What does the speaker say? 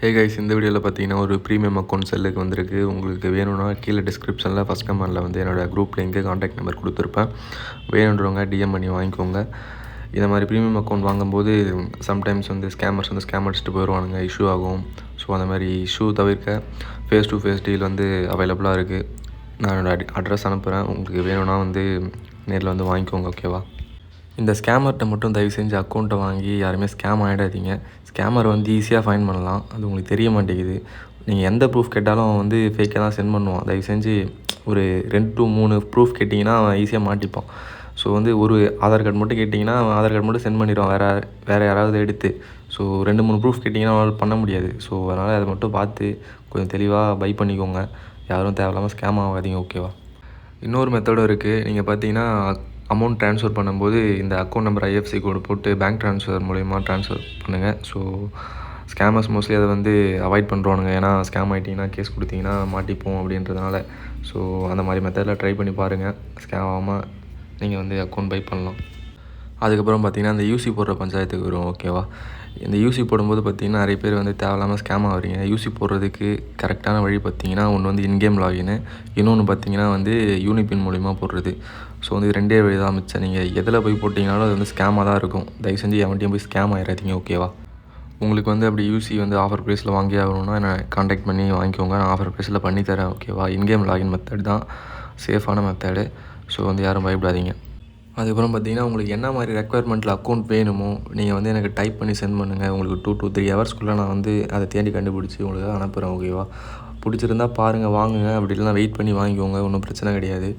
Hey guys, இந்த வீடியோவில் பார்த்தீங்கன்னா ஒரு ப்ரீமியம் அக்கௌண்ட் செல்லுக்கு வந்திருக்கு. உங்களுக்கு வேணும்னா கீழே டிஸ்கிரிப்ஷனில் ஃபஸ்ட் கமெண்டில் வந்து என்னோடய குரூப் லிங்க்கு காண்டாக்ட் நம்பர் கொடுத்துருப்பேன். வேணுன்றவங்க டிஎம் பண்ணி வாங்கிக்கோங்க. இந்த மாதிரி ப்ரீமியம் அக்கௌண்ட் வாங்கும்போது சம்டைம்ஸ் வந்து ஸ்கேமர்ஸ் வந்து ஸ்கேம் அடிச்சுட்டு போயிடுவானுங்க, இஷ்யூ ஆகும். ஸோ அந்த மாதிரி இஷ்யூ தவிர்க்க ஃபேஸ் டு ஃபேஸ் டீல் வந்து அவைலபிளாக இருக்குது. நான் என்னோடய அட்ரஸ் அனுப்புகிறேன். உங்களுக்கு வேணும்னா வந்து நேரில் வந்து வாங்கிக்கோங்க, ஓகேவா? இந்த ஸ்கேமர்கிட்ட மட்டும் தயவு செஞ்சு அக்கௌண்ட்டை வாங்கி யாருமே ஸ்கேம் ஆகிடாதீங்க. ஸ்கேமர் வந்து ஈஸியாக ஃபைண்ட் பண்ணலாம், அது உங்களுக்கு தெரிய மாட்டேங்குது. நீங்கள் எந்த ப்ரூஃப் கேட்டாலும் அவன் வந்து ஃபேக்காக தான் சென்ட் பண்ணுவான். தயவு செஞ்சு ஒரு 2 to 3 ப்ரூஃப் கேட்டிங்கன்னா அவன் ஈஸியாக மாட்டிப்பான். ஸோ வந்து ஒரு ஆதார் கார்டு மட்டும் கேட்டிங்கன்னா அவன் ஆதார் கார்டு மட்டும் சென்ட் பண்ணிடுவான் வேறு யாராவது எடுத்து. ஸோ 2, 3 ப்ரூஃப் கேட்டிங்கன்னா அவனால் பண்ண முடியாது. ஸோ அதனால் அதை மட்டும் பார்த்து கொஞ்சம் தெளிவாக பை பண்ணிக்கோங்க. யாரும் தேவையில்லாமல் ஸ்கேம் ஆகாதீங்க, ஓகேவா? இன்னொரு மெத்தடும் இருக்குது. நீங்கள் பார்த்தீங்கன்னா அமௌண்ட் ட்ரான்ஸ்ஃபர் பண்ணும்போது இந்த அக்கௌண்ட் நம்பர் ஐஎஃப்சி கோடு போட்டு பேங்க் ட்ரான்ஸ்ஃபர் மூலிமா ட்ரான்ஸ்ஃபர் பண்ணுங்கள். ஸோ ஸ்கேமர்ஸ் மோஸ்ட்லி அதை வந்து அவாய்ட் பண்ணுறானுங்க. ஏன்னா ஸ்கேம் ஆகிட்டிங்கன்னா கேஸ் கொடுத்தீங்கன்னா மாட்டிப்போம் அப்படின்றதுனால. ஸோ அந்த மாதிரி மெத்தடில் ட்ரை பண்ணி பாருங்கள். ஸ்கேம் ஆகாமல் நீங்கள் வந்து அக்கௌண்ட் பை பண்ணலாம். அதுக்கப்புறம் பார்த்திங்கன்னா இந்த யூசி போடுற பஞ்சாயத்துக்கு வரும், ஓகேவா? இந்த யூசி போடும்போது பார்த்திங்கன்னா நிறைய பேர் வந்து தேவையில்லாமல் ஸ்கேம் ஆகிறீங்க. யூசி போடுறதுக்கு கரெக்டான வழி பார்த்திங்கன்னா ஒன்று வந்து இன்கேம் லாகின்னு, இன்னொன்று பார்த்திங்கன்னா வந்து யூனிபின் மூலிமா போடுறது. ஸோ வந்து 2 வழி தான் மிச்சம். நீங்கள் எதில் போய் போட்டிங்கனாலும் அது வந்து ஸ்கேமாக தான் இருக்கும். தயவு செஞ்சு எவன்ட்டையும் போய் ஸ்கேம் ஆகிடாதீங்க, ஓகேவா? உங்களுக்கு வந்து அப்படி யூசி வந்து ஆஃபர் ப்ரைஸில் வாங்கி ஆகணும்னா என்னை காண்டாக்ட் பண்ணி வாங்கிக்கோங்க. நான் ஆஃபர் ப்ரைஸில் பண்ணித்தரேன், ஓகேவா? இன்கேம் லாகின் மெத்தட் தான் சேஃபான மெத்தடு. ஸோ வந்து யாரும் பயப்படாதீங்க. அதுக்கப்புறம் பார்த்திங்கன்னா உங்களுக்கு என்ன மாதிரி ரெக்குயர்மெண்ட்டில் அக்கௌண்ட் வேணுமோ நீங்கள் வந்து எனக்கு டைப் பண்ணி சென்ட் பண்ணுங்கள். உங்களுக்கு 2 to 3 ஹவர்ஸ்க்குள்ளே நான் வந்து அதை தேடி கண்டுபிடிச்சி உங்களுக்கு அனுப்புகிறேன், ஓகேவா? பிடிச்சிருந்தா பாருங்கள், வாங்குங்க. அப்படி இல்லைனா வெயிட் பண்ணி வாங்கிக்கோங்க, ஒன்றும் பிரச்சனை கிடையாது.